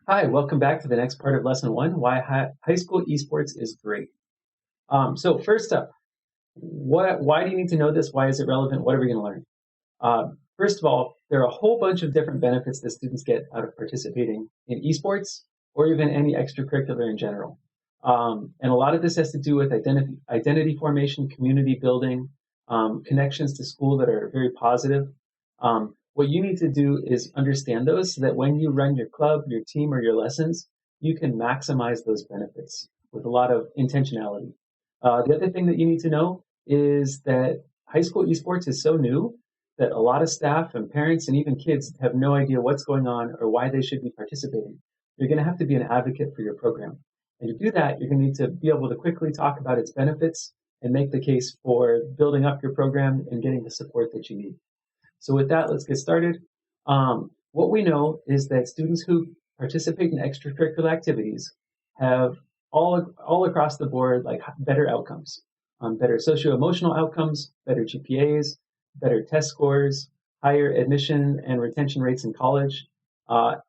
Hi, welcome back to the next part of lesson one, why high school esports is great. So first up, why do you need to know this? Why is it relevant? What are we going to learn? First of all, there are a whole bunch of different benefits that students get out of participating in esports or even any extracurricular in general. And a lot of this has to do with identity formation, community building, connections to school that are very positive. What you need to do is understand those so that when you run your club, your team, or your lessons, you can maximize those benefits with a lot of intentionality. The other thing that you need to know is that high school esports is so new that a lot of staff and parents and even kids have no idea what's going on or why they should be participating. You're going to have to be an advocate for your program. And to do that, you're going to need to be able to quickly talk about its benefits and make the case for building up your program and getting the support that you need. So with that, let's get started. What we know is that students who participate in extracurricular activities have all across the board like better outcomes, better socio-emotional outcomes, better GPAs, better test scores, higher admission and retention rates in college,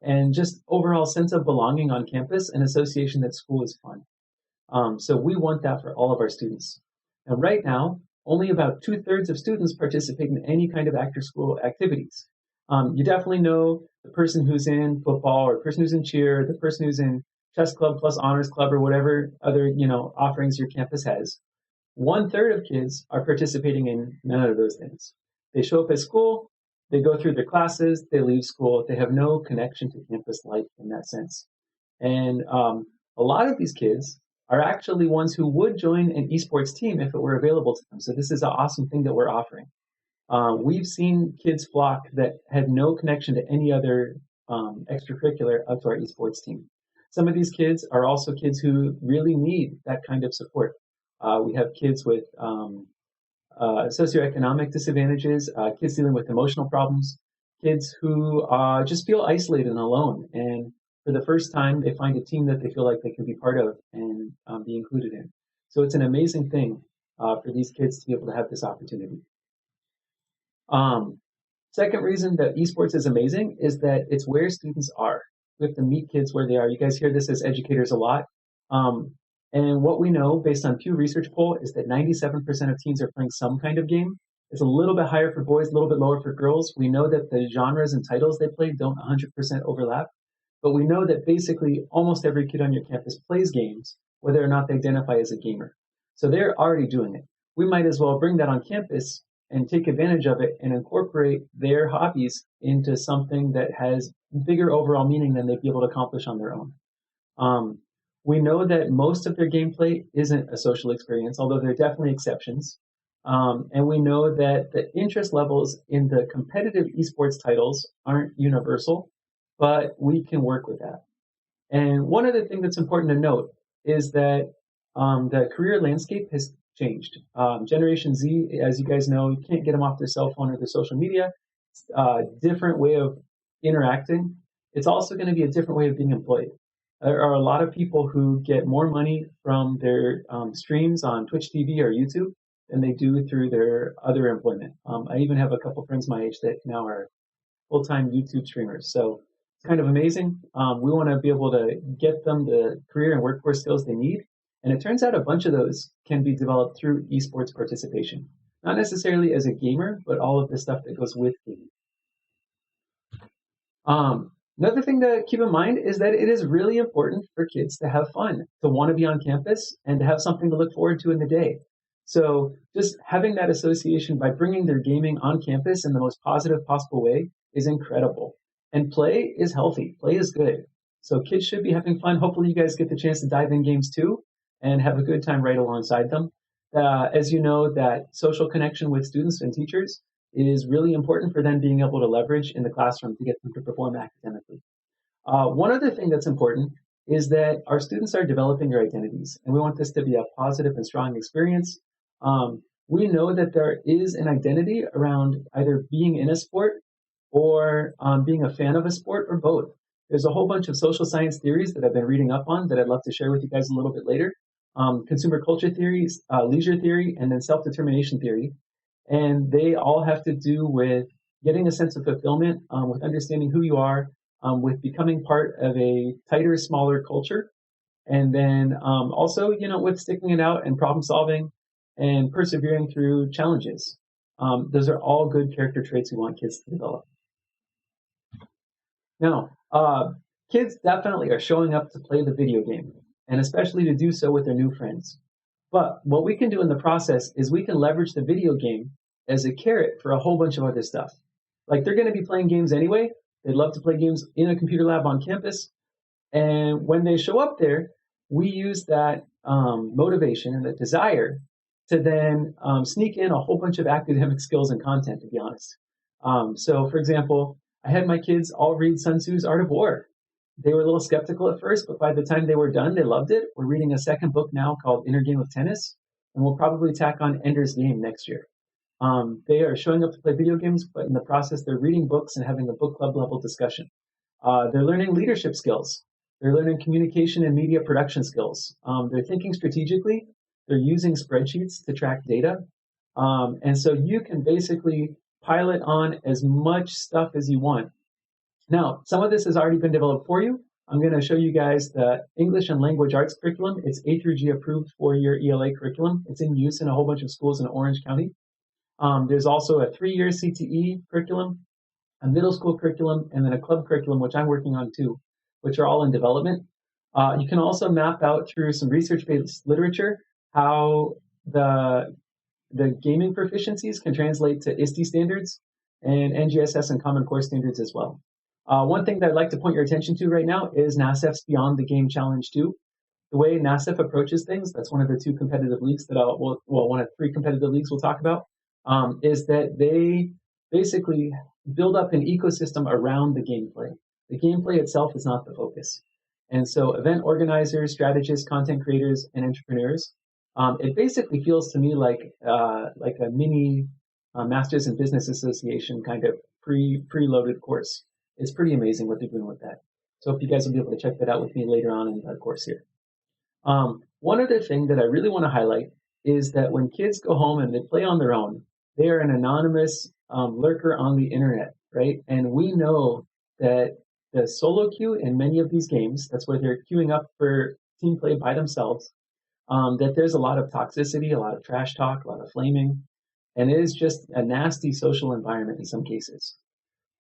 and just overall sense of belonging on campus and association that school is fun. So we want that for all of our students. And right now, only about 2/3 of students participate in any kind of after-school activities. You definitely know the person who's in football or the person who's in cheer, the person who's in chess club plus honors club or whatever other offerings your campus has. 1/3 of kids are participating in none of those things. They show up at school, they go through their classes, they leave school, they have no connection to campus life in that sense. And a lot of these kids are actually ones who would join an esports team if it were available to them. So this is an awesome thing that we're offering. We've seen kids flock that had no connection to any other extracurricular up to our esports team. Some of these kids are also kids who really need that kind of support. We have kids with socioeconomic disadvantages, kids dealing with emotional problems, kids who just feel isolated and alone. And for the first time, they find a team that they feel like they can be part of and be included in. So it's an amazing thing for these kids to be able to have this opportunity. Second reason that esports is amazing is that it's where students are. We have to meet kids where they are. You guys hear this as educators a lot. And what we know based on Pew Research poll is that 97% of teens are playing some kind of game. It's a little bit higher for boys, a little bit lower for girls. We know that the genres and titles they play don't 100% overlap. But we know that basically almost every kid on your campus plays games, whether or not they identify as a gamer. So they're already doing it. We might as well bring that on campus and take advantage of it and incorporate their hobbies into something that has bigger overall meaning than they'd be able to accomplish on their own. We know that most of their gameplay isn't a social experience, although there are definitely exceptions. And we know that the interest levels in the competitive esports titles aren't universal, but we can work with that. And one other thing that's important to note is that the career landscape has changed. Generation Z, as you guys know, you can't get them off their cell phone or their social media. It's a different way of interacting. It's also going to be a different way of being employed. There are a lot of people who get more money from their streams on Twitch TV or YouTube than they do through their other employment. I even have a couple friends my age that now are full-time YouTube streamers. So it's kind of amazing. We want to be able to get them the career and workforce skills they need. And it turns out a bunch of those can be developed through esports participation. Not necessarily as a gamer, but all of the stuff that goes with gaming. Another thing to keep in mind is that it is really important for kids to have fun, to want to be on campus, and to have something to look forward to in the day. So just having that association by bringing their gaming on campus in the most positive possible way is incredible. And play is healthy. Play is good. So kids should be having fun. Hopefully you guys get the chance to dive in games too and have a good time right alongside them. As you know, that social connection with students and teachers is really important for them being able to leverage in the classroom to get them to perform academically. One other thing that's important is that our students are developing their identities, and we want this to be a positive and strong experience. We know that there is an identity around either being in a sport or being a fan of a sport or both. There's a whole bunch of social science theories that I've been reading up on that I'd love to share with you guys a little bit later. Consumer culture theories, leisure theory, and then self-determination theory. And they all have to do with getting a sense of fulfillment, with understanding who you are, with becoming part of a tighter, smaller culture. And then also, with sticking it out and problem solving and persevering through challenges. Those are all good character traits we want kids to develop. Now, kids definitely are showing up to play the video game, and especially to do so with their new friends. But what we can do in the process is we can leverage the video game as a carrot for a whole bunch of other stuff. Like they're going to be playing games anyway. They'd love to play games in a computer lab on campus. And when they show up there, we use that motivation and that desire to then sneak in a whole bunch of academic skills and content, to be honest. So, for example, I had my kids all read Sun Tzu's Art of War. They were a little skeptical at first, but by the time they were done, they loved it. We're reading a second book now called Inner Game of Tennis, and we'll probably tack on Ender's Game next year. They are showing up to play video games, but in the process, they're reading books and having a book club level discussion. They're learning leadership skills. They're learning communication and media production skills. They're thinking strategically. They're using spreadsheets to track data. And so you can basically pilot on as much stuff as you want. Now, some of this has already been developed for you. I'm going to show you guys the English and Language Arts curriculum. It's A through G approved 4-year ELA curriculum. It's in use in a whole bunch of schools in Orange County. There's also a 3-year CTE curriculum, a middle school curriculum, and then a club curriculum, which I'm working on too, which are all in development. You can also map out through some research-based literature how the gaming proficiencies can translate to ISTE standards and NGSS and Common Core standards as well. One thing that I'd like to point your attention to right now is NASF's Beyond the Game Challenge 2. The way NASF approaches things, that's one of the 2 competitive leagues that one of 3 competitive leagues we'll talk about, is that they basically build up an ecosystem around the gameplay. The gameplay itself is not the focus. And so event organizers, strategists, content creators, and entrepreneurs, it basically feels to me like a mini Masters in Business Association kind of preloaded course. It's pretty amazing what they're doing with that. So I hope you guys will be able to check that out with me later on in the course here. One other thing that I really want to highlight is that when kids go home and they play on their own, they are an anonymous lurker on the internet, right? And we know that the solo queue in many of these games, that's where they're queuing up for team play by themselves, that there's a lot of toxicity, a lot of trash talk, a lot of flaming, and it is just a nasty social environment in some cases.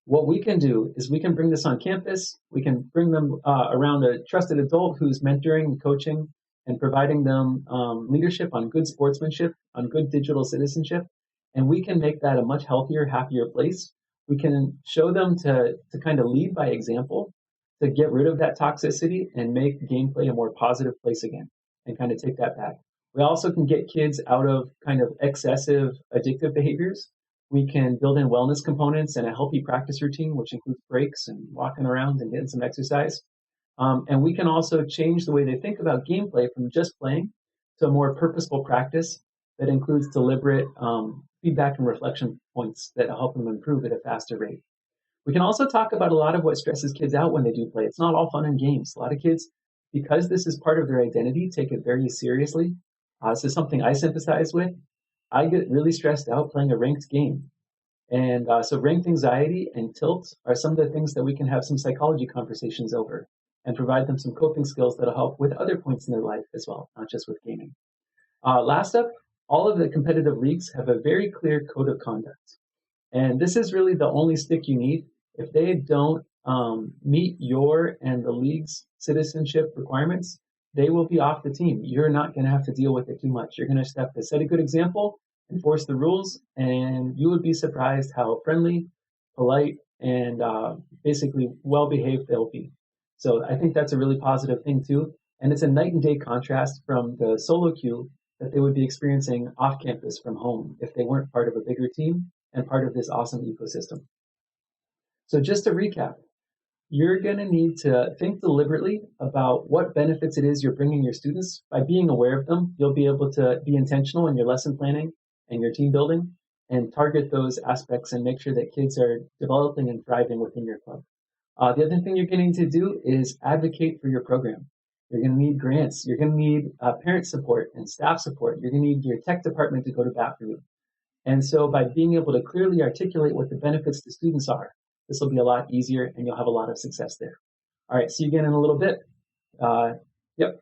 What we can do is we can bring this on campus. We can bring them around a trusted adult who's mentoring, coaching, and providing them leadership on good sportsmanship, on good digital citizenship. And we can make that a much healthier, happier place. We can show them to kind of lead by example, to get rid of that toxicity and make gameplay a more positive place again and kind of take that back. We also can get kids out of kind of excessive addictive behaviors. We can build in wellness components and a healthy practice routine, which includes breaks and walking around and getting some exercise. And we can also change the way they think about gameplay from just playing to a more purposeful practice that includes deliberate feedback and reflection points that help them improve at a faster rate. We can also talk about a lot of what stresses kids out when they do play. It's not all fun and games. A lot of kids, because this is part of their identity, take it very seriously. This is something I sympathize with. I get really stressed out playing a ranked game. And so ranked anxiety and tilt are some of the things that we can have some psychology conversations over and provide them some coping skills that'll help with other points in their life as well, not just with gaming. Last up, all of the competitive leagues have a very clear code of conduct. And this is really the only stick you need. If they don't meet your and the league's citizenship requirements, they will be off the team. You're not going to have to deal with it too much. You're going to have to set a good example, enforce the rules, and you would be surprised how friendly, polite, and basically well-behaved they'll be. So I think that's a really positive thing too. And it's a night and day contrast from the solo queue that they would be experiencing off campus from home if they weren't part of a bigger team and part of this awesome ecosystem. So just to recap, you're going to need to think deliberately about what benefits it is you're bringing your students. By being aware of them, you'll be able to be intentional in your lesson planning and your team building and target those aspects and make sure that kids are developing and thriving within your club. The other thing you're going to need to do is advocate for your program. You're going to need grants. You're going to need parent support and staff support. You're going to need your tech department to go to bat for you. And so by being able to clearly articulate what the benefits to students are, This will be a lot easier and you'll have a lot of success there. All right, see you again in a little bit. Yep.